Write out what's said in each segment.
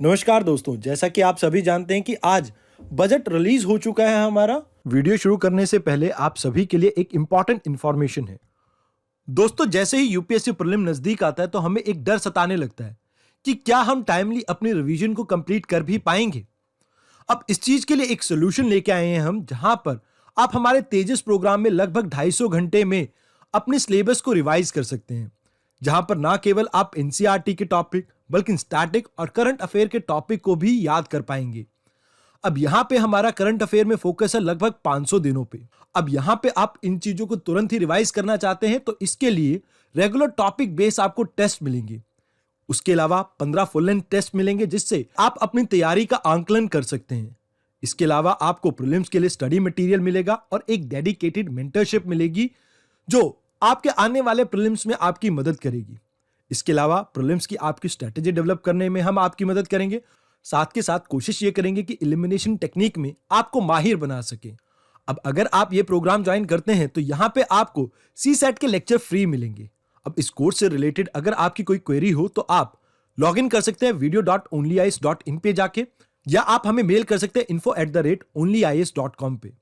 नमस्कार दोस्तों, जैसा कि आप सभी जानते हैं कि आज बजट रिलीज हो चुका है हमारा। वीडियो शुरू करने से पहले आप सभी के लिए एक इंपॉर्टेंट इंफॉर्मेशन है। दोस्तों, जैसे ही यूपीएससी प्रीलिम नजदीक आता है तो हमें एक डर सताने लगता है कि क्या हम टाइमली अपनी रिवीजन को कंप्लीट कर भी पाएंगे। अब इस चीज के लिए एक सोल्यूशन लेके आए हैं हम, जहां पर आप हमारे तेजस प्रोग्राम में लगभग 250 घंटे में अपने सिलेबस को रिवाइज कर सकते हैं, जहां पर ना केवल आप एनसीईआरटी के टॉपिक बल्कि स्टैटिक और करंट अफेयर के टॉपिक को भी याद कर पाएंगे। अब यहां पे हमारा करंट अफेयर में फोकस है लगभग 500 दिनों पे। अब यहां पे आप इन चीजों को तुरंत ही रिवाइज करना चाहते हैं तो इसके लिए रेगुलर टॉपिक बेस आपको टेस्ट मिलेंगे। उसके अलावा 15 फुल लेंथ टेस्ट मिलेंगे, जिससे आप अपनी तैयारी का आंकलन कर सकते हैं। इसके अलावा आपको प्रीलिम्स के लिए स्टडी मटेरियल मिलेगा और एक डेडिकेटेड मेंटरशिप मिलेगी, जो आपके आने वाले प्रीलिम्स में आपकी मदद करेगी। इसके अलावा प्रीलिम्स की आपकी स्ट्रेटेजी डेवलप करने में हम आपकी मदद करेंगे। साथ के साथ कोशिश ये करेंगे कि एलिमिनेशन टेक्निक में आपको माहिर बना सके। अब अगर आप ये प्रोग्राम ज्वाइन करते हैं तो यहाँ पे आपको सी सेट के लेक्चर फ्री मिलेंगे। अब इस कोर्स से रिलेटेड अगर आपकी कोई क्वेरी हो तो आप लॉग इन कर सकते हैं video.onlyis.in पे जाके, या आप हमें मेल कर सकते हैं info@onlyis.com पे।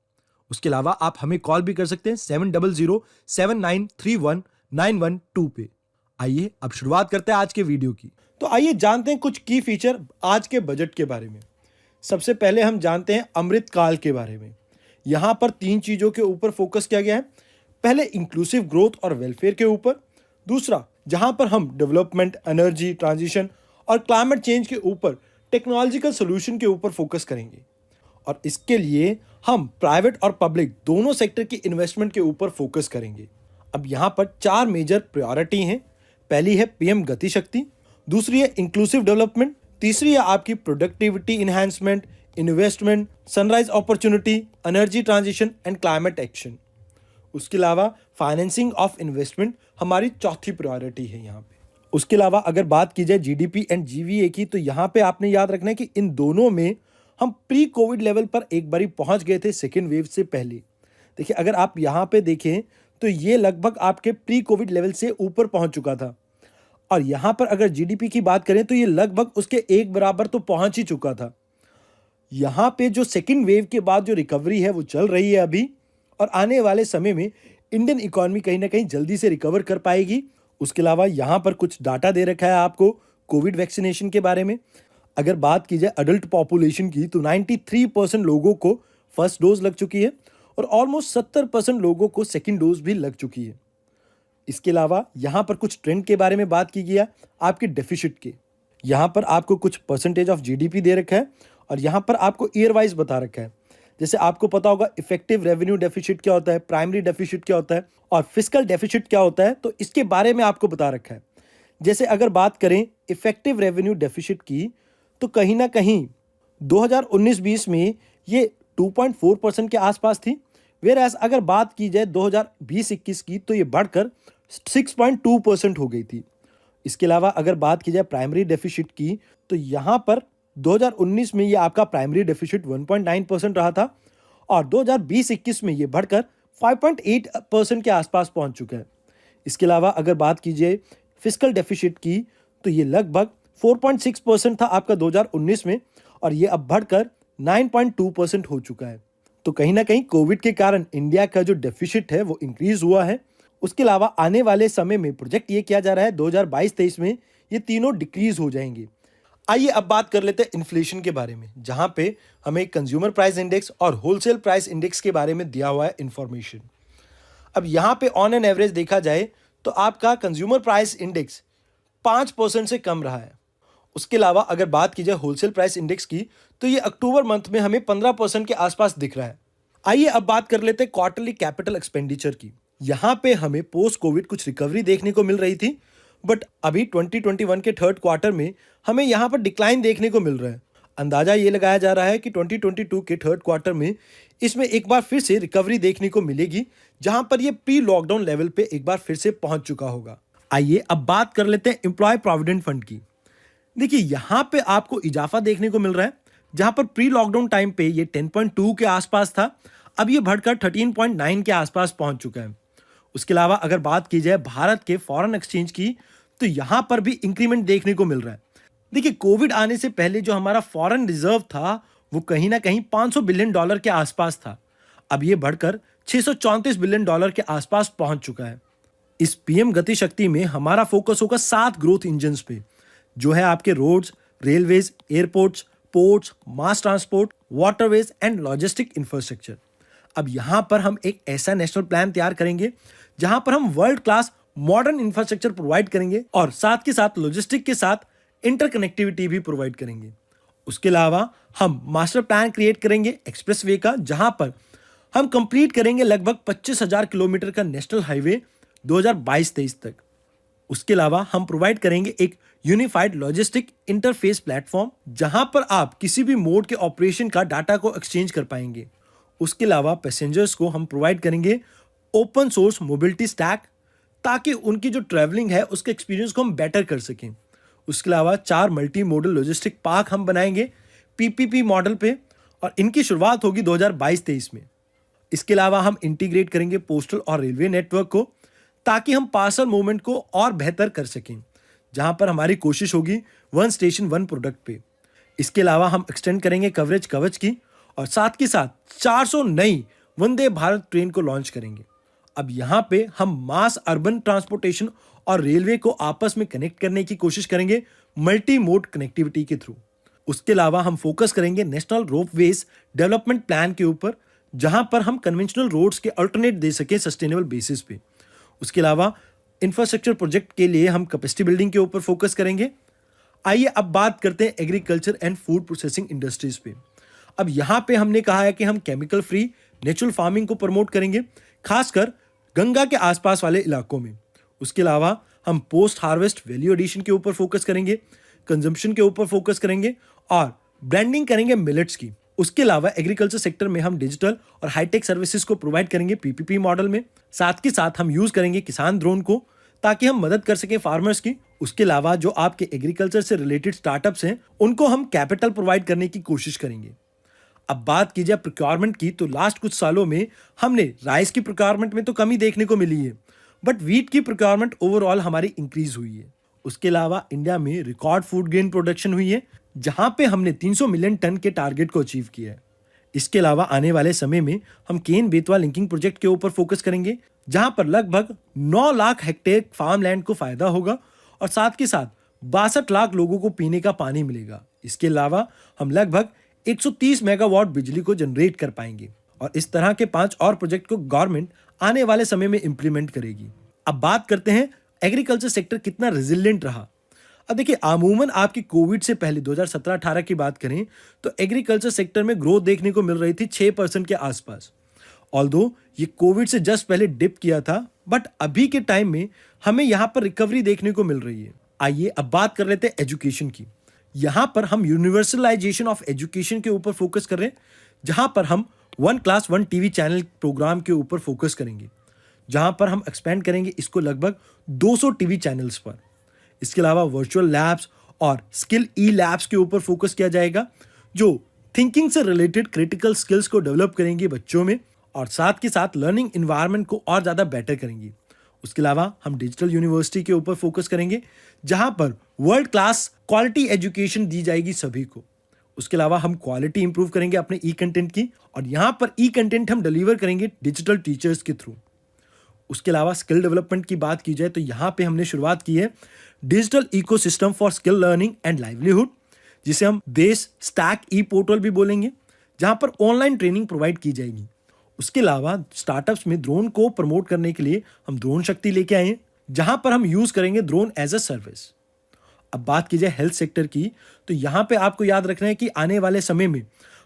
उसके अलावा आप हमें कॉल भी कर सकते हैं 7007931912 पे। आइए अब शुरुआत करते हैं आज के वीडियो की। तो आइए जानते हैं कुछ की फीचर आज के बजट के बारे में। सबसे पहले हम जानते हैं अमृतकाल के बारे में। यहां पर 3 चीजों के ऊपर फोकस किया गया है। पहले इंक्लूसिव ग्रोथ और वेलफेयर के ऊपर, दूसरा जहां पर हम डेवलपमेंट, एनर्जी ट्रांजिशन और क्लाइमेट चेंज के ऊपर टेक्नोलॉजिकल सोल्यूशन के ऊपर फोकस करेंगे, और इसके लिए हम प्राइवेट और पब्लिक दोनों सेक्टर की इन्वेस्टमेंट के ऊपर फोकस करेंगे। अब यहां पर 4 मेजर प्रायोरिटी हैं। पहली है पीएम गति शक्ति, दूसरी है इंक्लूसिव डेवलपमेंट, तीसरी है आपकी productivity enhancement, investment, sunrise opportunity, energy transition and climate action. उसके अलावा फाइनेंसिंग ऑफ इन्वेस्टमेंट हमारी चौथी प्रायोरिटी है यहाँ पे। उसके अलावा अगर बात की जाए जीडीपी एंड जीवीए की, तो यहाँ पे आपने याद रखना है कि इन दोनों में हम प्री कोविड लेवल पर एक बारी पहुंच गए थे सेकेंड वेव से पहले। देखिए, अगर आप यहाँ पे देखें तो ये लगभग आपके प्री कोविड लेवल से ऊपर पहुंच चुका था, और यहाँ पर अगर जीडीपी की बात करें तो ये लगभग उसके एक बराबर तो पहुंच ही चुका था। यहाँ पे जो सेकेंड वेव के बाद जो रिकवरी है वो चल रही है अभी, और आने वाले समय में इंडियन इकोनॉमी कहीं ना कहीं जल्दी से रिकवर कर पाएगी। उसके अलावा यहाँ पर कुछ डाटा दे रखा है आपको कोविड वैक्सीनेशन के बारे में। अगर बात की जाए अडल्ट पॉपुलेशन की, तो 93% लोगों को फर्स्ट डोज लग चुकी है और ऑलमोस्ट 70% लोगों को सेकेंड डोज भी लग चुकी है। इसके अलावा यहाँ पर कुछ ट्रेंड के बारे में बात की गई है आपके डेफिसिट के। यहाँ पर आपको कुछ परसेंटेज ऑफ जीडीपी दे रखा है, और यहाँ पर आपको ईयर वाइज बता रखा है। जैसे आपको पता होगा इफेक्टिव रेवेन्यू डेफिसिट क्या होता है, प्राइमरी डेफिसिट क्या होता है और फिस्कल डेफिसिट क्या होता है, तो इसके बारे में आपको बता रखा है। जैसे अगर बात करें इफेक्टिव रेवेन्यू डेफिसिट की, तो कहीं ना कहीं 2019-20 में ये 2.4% के आसपास थी, वेयरएज अगर बात की जाए 2020-21 की तो ये बढ़कर 6.2% हो गई थी। इसके अलावा अगर बात की जाए प्राइमरी डेफिसिट की, तो यहाँ पर 2019 में ये आपका प्राइमरी डेफिसिट 1.9% रहा था, और 2020-21 में ये बढ़कर 5.8% के आसपास पहुंच चुका है। इसके अलावा अगर बात कीजिए फिस्कल डेफिसिट की, तो ये लगभग 4.6% था आपका 2019 में, और ये अब बढ़कर 9.2% हो चुका है। तो कहीं ना कहीं कोविड के कारण इंडिया का जो डेफिसिट है वो इंक्रीज हुआ है। उसके अलावा आने वाले समय में प्रोजेक्ट ये किया जा रहा है 2022-23 में ये तीनों डिक्रीज हो जाएंगे। आइए अब बात कर लेते हैं इन्फ्लेशन के बारे में, जहां पे हमें कंज्यूमर प्राइस इंडेक्स और होलसेल प्राइस इंडेक्स के बारे में दिया हुआ है इंफॉर्मेशन। अब यहाँ पे ऑन एन एवरेज देखा जाए तो आपका कंज्यूमर प्राइस इंडेक्स 5% से कम रहा है। उसके अलावा अगर बात की जाए होलसेल प्राइस इंडेक्स की, तो ये अक्टूबर मंथ में हमें 15% के आसपास दिख रहा है। आइए अब बात कर लेते हैं क्वार्टरली कैपिटल एक्सपेंडिचर की। यहाँ पे हमें पोस्ट कोविड कुछ रिकवरी देखने को मिल रही थी, बट अभी 2021 के थर्ड क्वार्टर में हमें यहाँ पर डिक्लाइन देखने को मिल रहा है। अंदाजा ये लगाया जा रहा है कि 2022 के थर्ड क्वार्टर में इसमें एक बार फिर से रिकवरी देखने को मिलेगी, जहां पर ये प्री लॉकडाउन लेवल पे एक बार फिर से पहुंच चुका होगा। आइए अब बात कर लेते हैं एम्प्लॉय प्रोविडेंट फंड की। देखिए, यहाँ पे आपको इजाफा देखने को मिल रहा है, जहां पर प्री लॉकडाउन टाइम पे ये 10.2 के आसपास था, अब ये बढ़कर 13.9 के आसपास पहुंच चुका है। उसके अलावा अगर बात की जाए भारत के फॉरेन एक्सचेंज की, तो यहां पर भी इंक्रीमेंट देखने को मिल रहा है। देखिए, कोविड आने से पहले जो हमारा फॉरेन रिजर्व था वो कहीं ना कहीं $500 बिलियन के आसपास था। अब ये बढ़कर $634 बिलियन के आसपास पहुंच चुका है। इस पीएम गति शक्ति में हमारा फोकस होगा 7 ग्रोथ इंजन्स पे, जो है आपके roads, railways, airports, ports, mass transport, waterways and logistic infrastructure. अब यहाँ पर हम एक ऐसा नेशनल प्लान तैयार करेंगे जहां पर हम world class modern infrastructure provide करेंगे और साथ के साथ लॉजिस्टिक के साथ इंटरकनेक्टिविटी भी प्रोवाइड करेंगे। उसके अलावा हम मास्टर प्लान क्रिएट करेंगे एक्सप्रेस वे का, जहां पर हम कंप्लीट करेंगे लगभग 25,000 किलोमीटर का नेशनल हाईवे 2022-23 तक। उसके अलावा हम प्रोवाइड करेंगे एक यूनिफाइड लॉजिस्टिक इंटरफेस प्लेटफॉर्म, जहां पर आप किसी भी मोड के ऑपरेशन का डाटा को एक्सचेंज कर पाएंगे। उसके अलावा पैसेंजर्स को हम प्रोवाइड करेंगे ओपन सोर्स मोबिलिटी स्टैक, ताकि उनकी जो ट्रैवलिंग है उसके एक्सपीरियंस को हम बेटर कर सकें। उसके अलावा 4 मल्टी मॉडल लॉजिस्टिक पार्क हम बनाएंगे पीपीपी मॉडल पे, और इनकी शुरुआत होगी 2022-23 में। इसके अलावा हम इंटीग्रेट करेंगे पोस्टल और रेलवे नेटवर्क को, ताकि हम पार्सल मूवमेंट को और बेहतर कर सकें, जहां पर हमारी कोशिश होगी वन स्टेशन वन प्रोडक्ट पे। इसके अलावा हम एक्सटेंड करेंगे कवरेज कवच की, और साथ के साथ 400 नई वंदे भारत ट्रेन को लॉन्च करेंगे। अब यहाँ पे हम मास अर्बन ट्रांसपोर्टेशन और रेलवे को आपस में कनेक्ट करने की कोशिश करेंगे मल्टी मोड कनेक्टिविटी के थ्रू। उसके अलावा हम फोकस करेंगे नेशनल रोपवेज डेवलपमेंट प्लान के ऊपर, जहां पर हम कन्वेंशनल रोड्स के अल्टरनेट दे सकें सस्टेनेबल बेसिस पे। उसके अलावा इंफ्रास्ट्रक्चर प्रोजेक्ट के लिए हम कैपेसिटी बिल्डिंग के ऊपर फोकस करेंगे। आइए अब बात करते हैं agriculture and food processing industries पे। अब यहाँ पे हमने कहा है कि हम केमिकल फ्री नेचुरल फार्मिंग को प्रमोट करेंगे, खासकर गंगा के आसपास वाले इलाकों में। उसके अलावा हम पोस्ट हार्वेस्ट वैल्यू एडिशन के ऊपर फोकस करेंगे, कंजम्पशन के ऊपर फोकस करेंगे और ब्रांडिंग करेंगे मिलेट्स की। उसके अलावा एग्रीकल्चर सेक्टर में हम डिजिटल और हाईटेक सर्विसेज को प्रोवाइड करेंगे पीपीपी मॉडल में। साथ के साथ हम यूज करेंगे किसान ड्रोन को, ताकि हम मदद कर सकें फार्मर्स की। उसके अलावा जो आपके एग्रीकल्चर से रिलेटेड स्टार्टअप्स हैं, उनको हम कैपिटल प्रोवाइड करने की कोशिश करेंगे। अब बात की जाए प्रोक्योरमेंट की, तो लास्ट कुछ सालों में हमने राइस की प्रोक्योरमेंट में तो कमी देखने को मिली है, बट वीट की प्रोक्योरमेंट ओवरऑल हमारी इंक्रीज हुई है। उसके अलावा इंडिया में रिकॉर्ड फूड ग्रेन प्रोडक्शन हुई है, जहां पे हमने 300 मिलियन टन के टारगेट को अचीव किया है। इसके अलावा आने वाले समय में हम केन बेतवा लिंकिंग प्रोजेक्ट के ऊपर फोकस करेंगे, जहां पर लगभग 9 लाख हेक्टेयर फार्म लैंड को फायदा होगा और साथ के साथ 62 लाख लोगों को पीने का पानी मिलेगा। इसके अलावा हम लगभग 130 मेगावाट बिजली को जनरेट कर पाएंगे, और इस तरह के 5 और प्रोजेक्ट को गवर्नमेंट आने वाले समय में इंप्लीमेंट करेगी। अब बात करते हैं एग्रीकल्चर सेक्टर कितना रेजिलिएंट रहा। अब देखिए, अमूमन आपकी कोविड से पहले 2017-18 की बात करें तो एग्रीकल्चर सेक्टर में ग्रोथ देखने को मिल रही थी 6% के आसपास। ऑल्दो ये कोविड से जस्ट पहले डिप किया था, बट अभी के टाइम में हमें यहाँ पर रिकवरी देखने को मिल रही है। आइए अब बात कर लेते हैं एजुकेशन की। यहाँ पर हम यूनिवर्सलाइजेशन ऑफ एजुकेशन के ऊपर फोकस कर रहे हैं, जहाँ पर हम 1 क्लास 1 टीवी चैनल प्रोग्राम के ऊपर फोकस करेंगे, जहाँ पर हम एक्सपेंड करेंगे इसको लगभग 200 टीवी चैनल्स पर। इसके अलावा वर्चुअल लैब्स और स्किल ई लैब्स के ऊपर फोकस किया जाएगा, जो थिंकिंग से रिलेटेड क्रिटिकल स्किल्स को डेवलप करेंगी बच्चों में, और साथ के साथ लर्निंग इन्वायरमेंट को और ज़्यादा बेटर करेंगी। उसके अलावा हम डिजिटल यूनिवर्सिटी के ऊपर फोकस करेंगे, जहां पर वर्ल्ड क्लास क्वालिटी एजुकेशन दी जाएगी सभी को। उसके अलावा हम क्वालिटी इंप्रूव करेंगे अपने ई कंटेंट की, और यहां पर ई कंटेंट हम डिलीवर करेंगे डिजिटल टीचर्स के थ्रू। उसके अलावा स्किल डेवलपमेंट की बात की जाए तो यहां पे हमने शुरुआत की है digital ecosystem for skill learning and livelihood, जिसे हम देश स्टैक ई पोर्टल भी बोलेंगे, जहां पर ऑनलाइन ट्रेनिंग प्रोवाइड की जाएगी। उसके अलावा स्टार्टअप्स में ड्रोन को प्रमोट करने के लिए हम ड्रोन शक्ति लेके आए हैं, जहां पर हम यूज करेंगे ड्रोन एज अ सर्विस। अब बात की जाए हेल्थ सेक्टर की, तो यहां पे आपको याद रखना है कि आने वाले समय में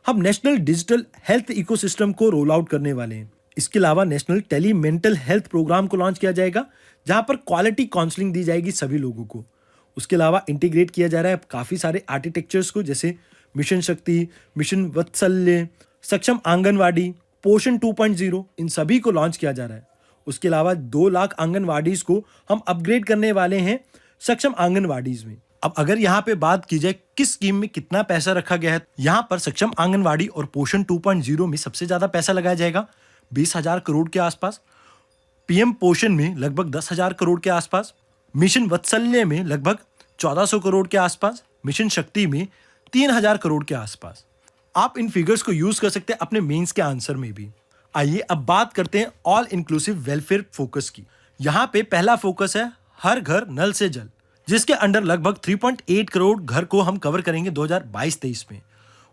हम नेशनल डिजिटल हेल्थ इकोसिस्टम को रोल आउट करने वाले हैं। इसके अलावा national tele mental health programme को लॉन्च किया जाएगा, जहां पर क्वालिटी काउंसलिंग दी जाएगी सभी लोगों को। उसके अलावा इंटीग्रेट किया जा रहा है काफ़ी सारे आर्किटेक्चर्स को, जैसे मिशन शक्ति, मिशन वत्सल्य, सक्षम आंगनवाड़ी, पोषण 2.0, इन सभी को लॉन्च किया जा रहा है। उसके अलावा 2 लाख आंगनवाड़ीज को हम अपग्रेड करने वाले हैं सक्षम आंगनवाड़ीज में। अब अगर यहाँ पे बात की जाए किस स्कीम में कितना पैसा रखा गया है, यहाँ पर सक्षम आंगनवाड़ी और पोषण 2.0 में सबसे ज्यादा पैसा लगाया जाएगा 20,000 करोड़ के आसपास, पीएम पोषण में लगभग 10,000 करोड़ के आसपास, मिशन वत्सल्य में लगभग 1400 करोड़ के आसपास, मिशन शक्ति में 3000 करोड़ के आसपास। आप इन फिगर्स को यूज कर सकते हैं अपने मेंस के आंसर में भी। आइए अब बात करते हैं ऑल इंक्लूसिव वेलफेयर फोकस की। यहाँ पे पहला फोकस है हर घर नल से जल, जिसके अंडर लगभग 3.8 करोड़ घर को हम कवर करेंगे 2022-23 में।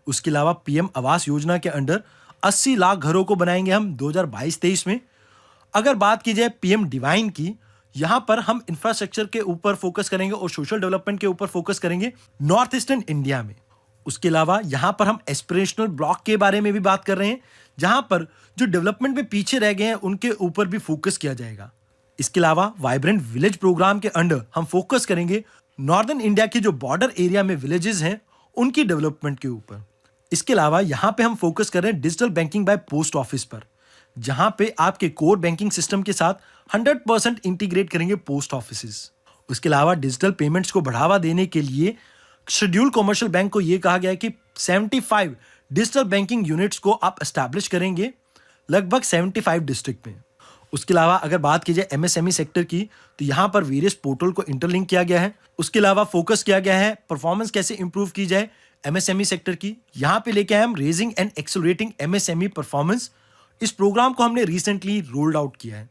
उसके अलावा पीएम आवास योजना के अंडर 80 लाख घरों को बनाएंगे हम 2022-23 में। अगर बात की जाए पीएम डिवाइन की, यहां पर हम इंफ्रास्ट्रक्चर के ऊपर फोकस करेंगे और सोशल डेवलपमेंट के ऊपर फोकस करेंगे नॉर्थ ईस्टर्न इंडिया में। उसके अलावा यहां पर हम एस्पिरेशनल ब्लॉक के बारे में भी बात कर रहे हैं, जहां पर जो डेवलपमेंट में पीछे रह गए हैं उनके ऊपर भी फोकस किया जाएगा। इसके अलावा वाइब्रेंट विलेज प्रोग्राम के अंडर हम फोकस करेंगे नॉर्दर्न इंडिया की जो बॉर्डर एरिया में विलेजेस हैं उनकी डेवलपमेंट के ऊपर। इसके अलावा यहां पे हम फोकस कर रहे हैं digital banking by post office पर, जहां पे आपके कोर बैंकिंग सिस्टम के साथ 100% इंटीग्रेट करेंगे पोस्ट ऑफिसेस। उसके अलावा डिजिटल पेमेंट्स को बढ़ावा देने के लिए शेड्यूल कमर्शियल बैंक को यह कहा गया है कि 75 डिजिटल बैंकिंग यूनिट्स को आप एस्टैब्लिश करेंगे लगभग 75 डिस्ट्रिक्ट में। उसके अलावा अगर बात की जाए एमएसएमई सेक्टर की, तो यहां पर वेरियस पोर्टल को इंटरलिंक किया गया है। उसके अलावा फोकस किया गया है परफॉर्मेंस कैसे इंप्रूव की जाए एमएसएमई सेक्टर की। यहां पे लेके आए हम raising and accelerating MSME performance. इस प्रोग्राम को हमने रिसेंटली रोल्ड आउट किया है।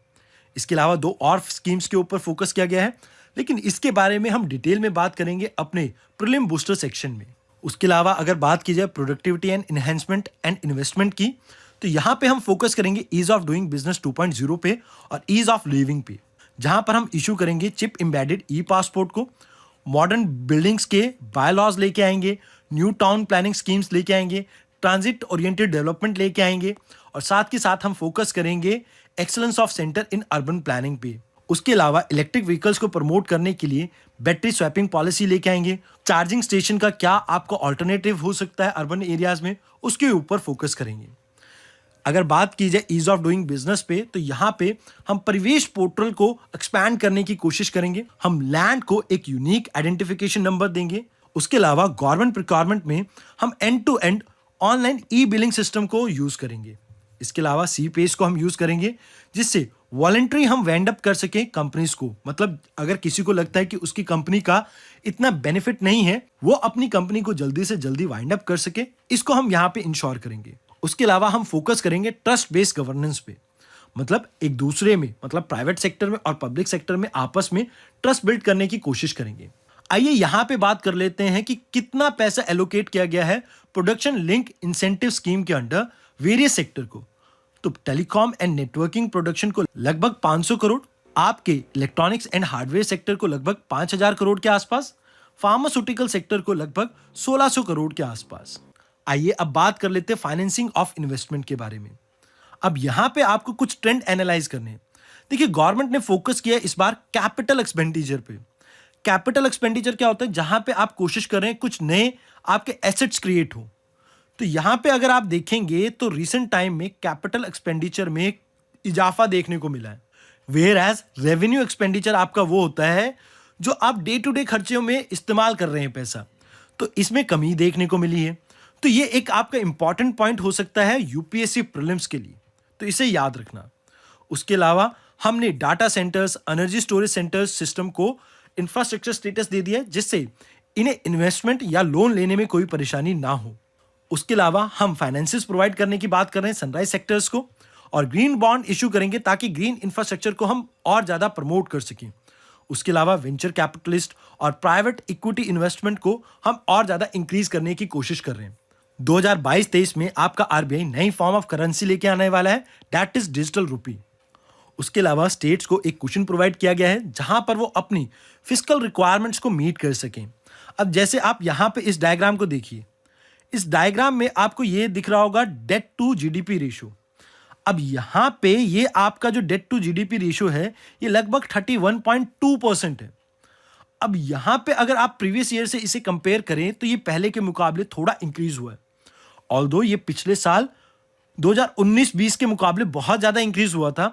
इसके अलावा 2 और स्कीम्स के ऊपर फोकस किया गया है, लेकिन इसके बारे में हम डिटेल में बात करेंगे अपने प्रीलिम बूस्टर सेक्शन में। उसके अलावा अगर बात की जाए productivity and enhancement and investment की, तो यहाँ पे हम फोकस करेंगे ईज ऑफ डूइंग बिजनेस 2.0 पे और ईज ऑफ लिविंग पे, जहां पर हम इशू करेंगे चिप एम्बेडेड ई पासपोर्ट को, मॉडर्न बिल्डिंग्स के बायलॉज लेके आएंगे, न्यू टाउन प्लानिंग स्कीम्स लेके आएंगे, ट्रांजिट ओरिएंटेड डेवलपमेंट लेके आएंगे और साथ के साथ हम फोकस करेंगे excellence of centre in urban planning पे। उसके अलावा इलेक्ट्रिक व्हीकल्स को प्रमोट करने के लिए बैटरी स्वैपिंग पॉलिसी लेके आएंगे। चार्जिंग स्टेशन का क्या आपको ऑल्टरनेटिव हो सकता है अर्बन एरियाज में, उसके ऊपर फोकस करेंगे। अगर बात की जाए ईज ऑफ डूइंग बिजनेस पे, तो यहाँ पे हम परिवेश पोर्टल को एक्सपैंड करने की कोशिश करेंगे। हम लैंड को एक यूनिक आइडेंटिफिकेशन नंबर देंगे। उसके अलावा गवर्नमेंट प्रिक्वायरमेंट में हम end to end online e billing system को यूज करेंगे। इसके अलावा सी पेज को हम यूज करेंगे, जिससे वॉलंटरी हम वेंड अप कर सके कंपनीज को। मतलब अगर किसी को लगता है कि उसकी कंपनी का इतना बेनिफिट नहीं है, वो अपनी कंपनी को जल्दी से जल्दी वाइंड अप कर सके, इसको हम यहाँ पे इंश्योर करेंगे। उसके अलावा हम फोकस करेंगे ट्रस्ट बेस्ड गवर्नेंस पे। मतलब एक दूसरे में, मतलब प्राइवेट सेक्टर में और पब्लिक सेक्टर में आपस में ट्रस्ट बिल्ड करने की कोशिश करेंगे। आइए यहां पे बात कर लेते हैं कि कितना पैसा एलोकेट किया गया है प्रोडक्शन लिंक इंसेंटिव स्कीम के अंडर वेरियस सेक्टर को। तो टेलीकॉम एंड नेटवर्किंग प्रोडक्शन को लगभग 500 करोड़, आपके इलेक्ट्रॉनिक्स एंड हार्डवेयर सेक्टर को लगभग 5000 करोड़ के आसपास, फार्मास्यूटिकल सेक्टर को लगभग 1600 करोड़ के आसपास। आइए अब बात कर लेते हैं फाइनेंसिंग ऑफ इन्वेस्टमेंट के बारे में। अब यहां पे आपको कुछ ट्रेंड एनालाइज करने हैं। देखिए, गवर्नमेंट ने फोकस किया इस बार कैपिटल एक्सपेंडिचर पे। कैपिटल एक्सपेंडिचर क्या होता है? जहां पे आप कोशिश कर रहे हैं कुछ नए आपके एसेट्स क्रिएट हो। तो यहां पे अगर आप देखेंगे तो रिसेंट टाइम में कैपिटल एक्सपेंडिचर में इजाफा देखने को मिला है। वेयर एज रेवेन्यू एक्सपेंडिचर आपका वो होता है जो आप डे टू डे खर्चों में इस्तेमाल कर रहे हैं पैसा, तो इसमें कमी देखने को मिली है। तो ये एक आपका इंपॉर्टेंट पॉइंट हो सकता है यूपीएससी प्रीलिम्स के लिए, तो इसे याद रखना। उसके अलावा हमने data centres, energy storage centres system को इंफ्रास्ट्रक्चर स्टेटस दे दिया है, जिससे इन्हें इन्वेस्टमेंट या लोन लेने में कोई परेशानी ना हो। उसके अलावा हम फाइनेंसेस प्रोवाइड करने की बात कर रहे हैं सनराइज सेक्टर्स को, और ग्रीन बॉन्ड इशू करेंगे ताकि ग्रीन इंफ्रास्ट्रक्चर को हम और ज्यादा प्रमोट कर सकें। उसके अलावा वेंचर कैपिटलिस्ट और प्राइवेट इक्विटी इन्वेस्टमेंट को हम और ज्यादा इंक्रीज करने की कोशिश कर रहे हैं। 2022-23 में आपका आरबीआई नई फॉर्म ऑफ करेंसी लेके आने वाला है, दैट इज डिजिटल रूपी। उसके अलावा स्टेट्स को एक कुशन प्रोवाइड किया गया है जहां पर वो अपनी फिस्कल रिक्वायरमेंट्स को मीट कर सकें। अब जैसे आप यहां पे इस डायग्राम को देखिए, इस डायग्राम में आपको ये दिख रहा होगा डेट टू जीडीपी रेशियो। अब यहां पे ये आपका जो डेट टू जीडीपी रेशियो है ये लगभग 31.2% है। अब यहां पे अगर आप प्रीवियस ईयर से इसे कंपेयर करें तो ये पहले के मुकाबले थोड़ा इंक्रीज हुआ है। ऑल्दो ये पिछले साल 2019-20 के मुकाबले बहुत ज्यादा इंक्रीज हुआ था,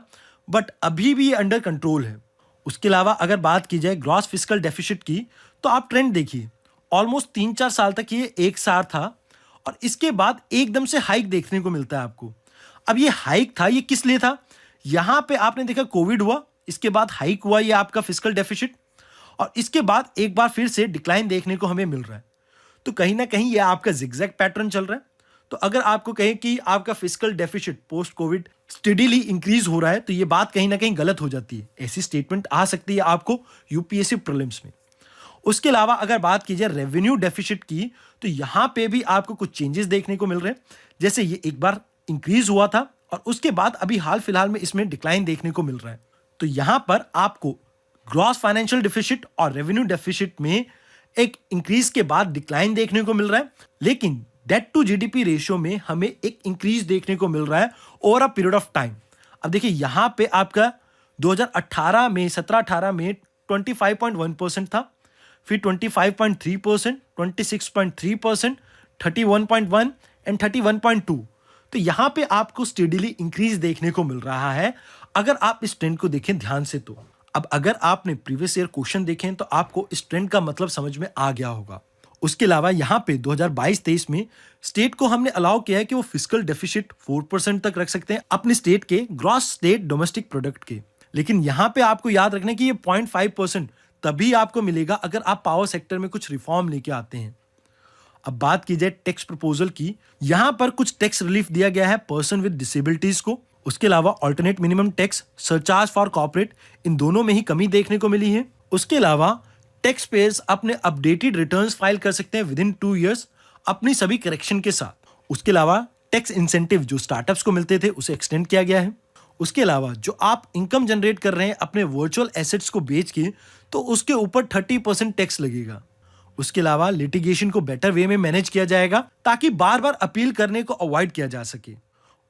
बट अभी भी ये अंडर कंट्रोल है। उसके अलावा अगर बात की जाए ग्रॉस फिस्कल डेफिसिट की, तो आप ट्रेंड देखिए, ऑलमोस्ट 3-4 साल तक ये एक सार था और इसके बाद एकदम से हाइक देखने को मिलता है आपको। अब ये हाइक था, ये किस लिए था? यहां पे आपने देखा कोविड हुआ, इसके बाद हाइक हुआ ये आपका फिस्कल डेफिसिट, और इसके बाद एक बार फिर से डिक्लाइन देखने को हमें मिल रहा है। तो कहीं ना कहीं ये आपका जिगजैग पैटर्न चल रहा है। तो अगर आपको कहें कि आपका fiscal deficit post Covid steadily increase हो रहा है, तो ये बात कहीं ना कहीं गलत हो जाती है। ऐसी स्टेटमेंट आ सकती है आपको यूपीएससी प्रीलिम्स में। उसके अलावा अगर बात की जाए रेवेन्यू डेफिसिट की, तो यहां पे भी आपको कुछ चेंजेस देखने को मिल रहे हैं। जैसे ये एक बार इंक्रीज हुआ था और उसके बाद अभी हाल फिलहाल में इसमें डिक्लाइन देखने को मिल रहा है। तो यहां पर आपको ग्रॉस फाइनेंशियल डेफिसिट और रेवेन्यू डेफिसिट में एक इंक्रीज के बाद डिक्लाइन देखने को मिल रहा है, लेकिन डेट टू जीडीपी रेशियो में हमें एक इंक्रीज देखने को मिल रहा है over a period of time. अब देखिए यहां पे आपका 2018 में 17-18 में 25.1% था, फिर 25.3%, 26.3%, 31.1 एंड 31.2। तो यहां पे आपको स्टेडीली इंक्रीज देखने को मिल रहा है अगर आप इस ट्रेंड को देखें ध्यान से। तो अब अगर आपने प्रीवियस ईयर क्वेश्चन देखें तो आपको इस ट्रेंड का मतलब समझ में आ गया होगा। उसके अलावा यहां पे 2022-23 में स्टेट को हमने अलाउ किया है कि वो फिस्कल डेफिसिट 4% तक रख सकते हैं अपने स्टेट के ग्रॉस स्टेट डोमेस्टिक प्रोडक्ट के। लेकिन यहां पे आपको याद रखना कि ये 0.5% तभी आपको मिलेगा अगर आप पावर सेक्टर में कुछ रिफॉर्म लेके आते हैं। अब बात की जाए टैक्स प्रपोजल की, यहां पर कुछ टैक्स रिलीफ दिया गया है पर्सन विद डिसेबिलिटीज को। उसके अलावा alternate minimum tax, surcharge for corporate, इन दोनों में ही कमी देखने को मिली है। उसके अलावा टैक्स पेयर्स अपने अपडेटेड रिटर्न्स फाइल कर सकते हैं विदिन 2 इयर्स अपनी सभी करेक्शन के साथ। उसके अलावा टैक्स इंसेंटिव जो स्टार्टअप्स को मिलते थे उसे एक्सटेंड किया गया है। उसके अलावा जो आप इनकम जनरेट कर रहे हैं अपने वर्चुअल एसेट्स को बेच के, तो उसके ऊपर 30% टैक्स लगेगा। उसके अलावा लिटिगेशन को बेटर वे में मैनेज किया जाएगा ताकि बार बार अपील करने को अवॉइड किया जा सके।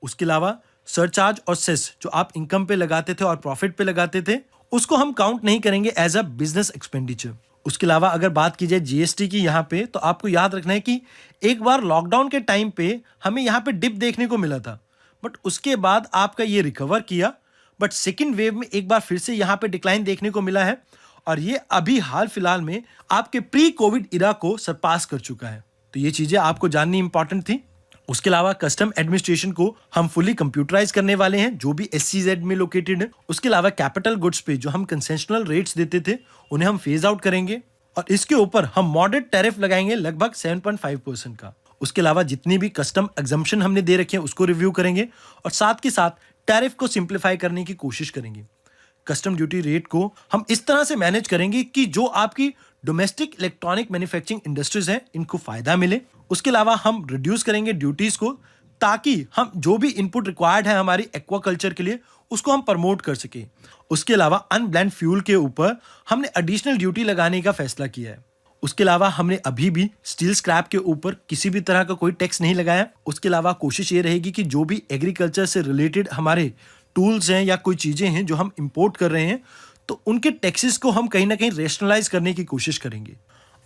उसके अलावा सरचार्ज और सेस जो आप इनकम पे लगाते थे और प्रॉफिट पे लगाते थे, उसको हम काउंट नहीं करेंगे एज अ बिजनेस एक्सपेंडिचर। उसके अलावा अगर बात की जाए जीएसटी की यहाँ पे, तो आपको याद रखना है कि एक बार लॉकडाउन के टाइम पे हमें यहाँ पे डिप देखने को मिला था, बट उसके बाद आपका ये रिकवर किया, बट सेकेंड वेव में एक बार फिर से यहाँ पे डिक्लाइन देखने को मिला है और ये अभी हाल फिलहाल में आपके प्री कोविड इरा को सरपास कर चुका है। तो ये चीजें आपको जाननी इंपॉर्टेंट थी। उसके अलावा कस्टम एडमिनिस्ट्रेशन को हम फुली कंप्यूटराइज करने वाले हैं जो भी SCZ में लोकेटेड है। उसके अलावा कैपिटल गुड्स पे जो हम कंसेशनल रेट्स देते थे उन्हें हम फेज आउट करेंगे और इसके ऊपर हम मॉडरेट टैरिफ लगाएंगे लगभग 7.5% का। उसके अलावा जितनी भी कस्टम एग्जम्पशन हमने दे रखे हैं उसको रिव्यू करेंगे और साथ के साथ टैरिफ को सिंप्लीफाई करने की कोशिश करेंगे। कस्टम ड्यूटी रेट को हम इस तरह से मैनेज करेंगे कि जो आपकी डोमेस्टिक इलेक्ट्रॉनिक मैन्युफैक्चरिंग इंडस्ट्रीज हैं इनको फायदा मिले। उसके अलावा हम रिड्यूस करेंगे ड्यूटीज को ताकि हम जो भी इनपुट रिक्वायर्ड है हमारी एक्वाकल्चर के लिए उसको हम प्रमोट कर सके। उसके अलावा अनब्लेंड फ्यूल के ऊपर हमने एडिशनल ड्यूटी लगाने का फैसला किया है। उसके अलावा हमने अभी भी स्टील स्क्रैप के ऊपर किसी भी तरह का कोई टैक्स नहीं लगाया। उसके अलावा कोशिश ये रहेगी कि जो भी एग्रीकल्चर से रिलेटेड हमारे टूल्स हैं या कोई चीजें हैं जो हम इंपोर्ट कर रहे हैं तो उनके टैक्सेस को हम कहीं ना कहीं रेशनलाइज करने की कोशिश करेंगे।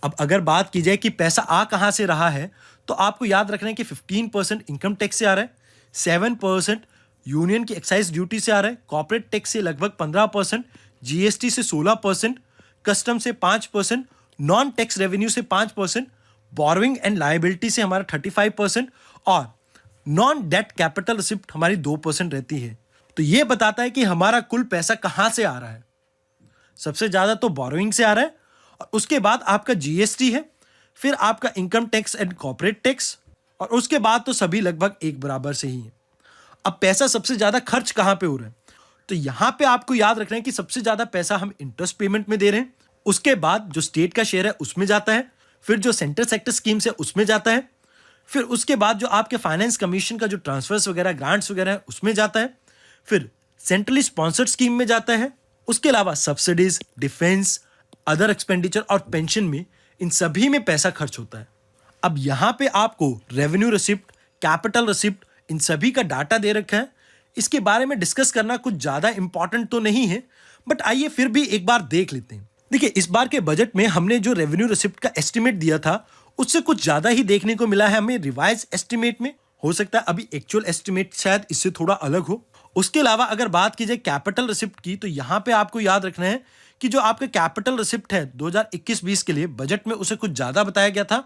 अब अगर बात की जाए कि पैसा आ कहां से रहा है, तो आपको याद रखना है कि 15% इनकम टैक्स से आ रहा है, 7% यूनियन की एक्साइज ड्यूटी से आ रहा है, कॉर्पोरेट टैक्स से लगभग 15%, जीएसटी से 16%, कस्टम से 5%, नॉन टैक्स रेवेन्यू से 5%, बोरोइंग एंड लायबिलिटी से हमारा 35% और नॉन डेट कैपिटल रिसिप्ट हमारी 2% रहती है। तो ये बताता है कि हमारा कुल पैसा कहां से आ रहा है। सबसे ज्यादा तो बोरोइंग से आ रहा है और उसके बाद आपका जीएसटी है, फिर आपका income tax and corporate tax और उसके बाद तो सभी लगभग एक बराबर से ही है। अब पैसा सबसे ज्यादा खर्च कहां पे हो रहा है, तो यहां पे आपको याद रखना है कि सबसे ज्यादा पैसा हम इंटरेस्ट पेमेंट में दे रहे हैं, उसके बाद जो स्टेट का शेयर है उसमें जाता है, फिर जो सेंट्रल सेक्टर स्कीम्स है उसमें जाता है, फिर उसके बाद जो आपके फाइनेंस कमीशन का जो ट्रांसफर्स वगैरह ग्रांट्स वगैरह है उसमें जाता है, फिर सेंट्रली स्पॉन्सर्ड स्कीम में जाता है। उसके अलावा सब्सिडीज, डिफेंस, अदर एक्सपेंडिचर और पेंशन में, इन सभी में पैसा खर्च होता है। अब यहां पे आपको रेवेन्यू रिसिप्ट, कैपिटल रिसिप्ट, इन सभी का डाटा दे रखा है। इसके बारे में डिस्कस करना कुछ ज्यादा इंपॉर्टेंट तो नहीं है, बट आइए फिर भी एक बार देख लेते हैं। देखिए इस बार के बजट में हमने जो रेवेन्यू रिसिप्ट का एस्टिमेट दिया था उससे कुछ ज्यादा ही देखने को मिला है हमें रिवाइज एस्टिमेट में। हो सकता है अभी एक्चुअल एस्टिमेट शायद इससे थोड़ा अलग हो। उसके अलावा अगर बात की जाए कैपिटल रिसिप्ट की, तो यहां पे आपको याद रखना है कि जो आपका कैपिटल रिसिप्ट है 2021-20 के लिए बजट में उसे कुछ ज्यादा बताया गया था,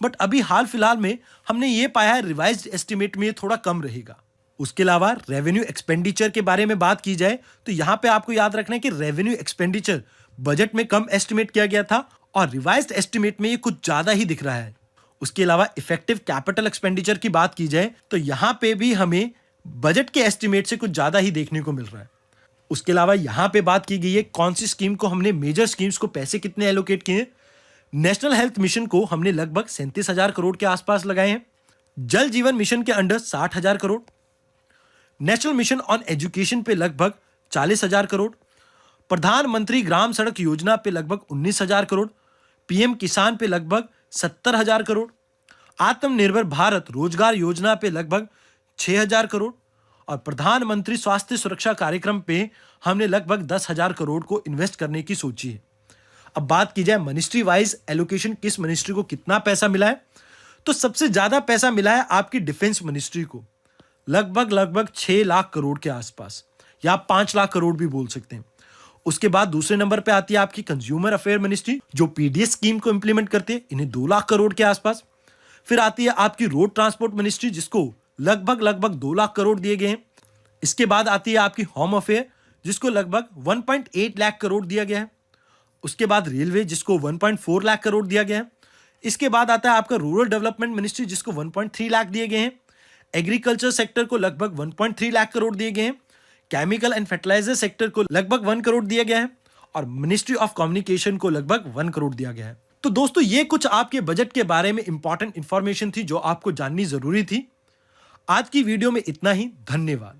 बट अभी हाल फिलहाल में हमने ये पाया है रिवाइज्ड एस्टिमेट में ये थोड़ा कम रहेगा। उसके अलावा रेवेन्यू एक्सपेंडिचर के बारे में बात की जाए तो यहां पे आपको याद रखना है कि रेवेन्यू एक्सपेंडिचर बजट में कम एस्टिमेट किया गया था और रिवाइज्ड एस्टिमेट में ये कुछ ज्यादा ही दिख रहा है। उसके अलावा इफेक्टिव कैपिटल एक्सपेंडिचर की बात की जाए तो यहां पे भी हमें बजट के एस्टिमेट से कुछ ज्यादा ही देखने को मिल रहा है। उसके अलावा यहां पे बात की गई है कौन सी स्कीम को हमने, मेजर स्कीम्स को पैसे कितने एलोकेट किए हैं। नेशनल हेल्थ मिशन को हमने लगभग 37,000 करोड़ के आसपास लगाए हैं। जल जीवन मिशन के under 60,000 crore, national mission on education पे लगभग 40,000 करोड़, प्रधानमंत्री ग्राम सड़क योजना पे लगभग 19,000 करोड़, पीएम किसान पे लगभग 70,000 करोड़, आत्मनिर्भर भारत रोजगार योजना पे लगभग 6,000 करोड़ और प्रधानमंत्री स्वास्थ्य सुरक्षा कार्यक्रम पे हमने लगभग 10,000 करोड़ को इन्वेस्ट करने की सोची है। अब बात की जाए मिनिस्ट्री वाइज एलोकेशन, किस मिनिस्ट्री को कितना पैसा मिला है, तो सबसे ज्यादा पैसा मिला है आपकी डिफेंस मिनिस्ट्री को, लगभग 6 लाख करोड़ के आसपास, या आप 5 लाख करोड़ भी बोल सकते हैं। उसके बाद दूसरे नंबर पे आती है आपकी कंज्यूमर अफेयर मिनिस्ट्री, जो पीडीएस स्कीम को इंप्लीमेंट करती है, इन्हें 2 लाख करोड़ के आसपास। फिर आती है आपकी रोड ट्रांसपोर्ट मिनिस्ट्री, जिसको लगभग 2 लाख करोड़ दिए गए हैं। इसके बाद आती है आपकी होम अफेयर, जिसको लगभग 1.8 लाख करोड़ दिया गया है। उसके बाद रेलवे, जिसको 1.4 लाख करोड़ दिया गया है। इसके बाद आता है आपका रूरल डेवलपमेंट मिनिस्ट्री, जिसको 1.3 लाख दिए गए हैं। एग्रीकल्चर सेक्टर को लगभग 1.3 लाख करोड़ दिए गए हैं। केमिकल एंड फर्टिलाइजर सेक्टर को लगभग 1 करोड़ दिया गया है और मिनिस्ट्री ऑफ कम्युनिकेशन को लगभग 1 करोड़ दिया गया है। तो दोस्तों, ये कुछ आपके बजट के बारे में इंपॉर्टेंट इंफॉर्मेशन थी जो आपको जाननी जरूरी थी। आज की वीडियो में इतना ही। धन्यवाद।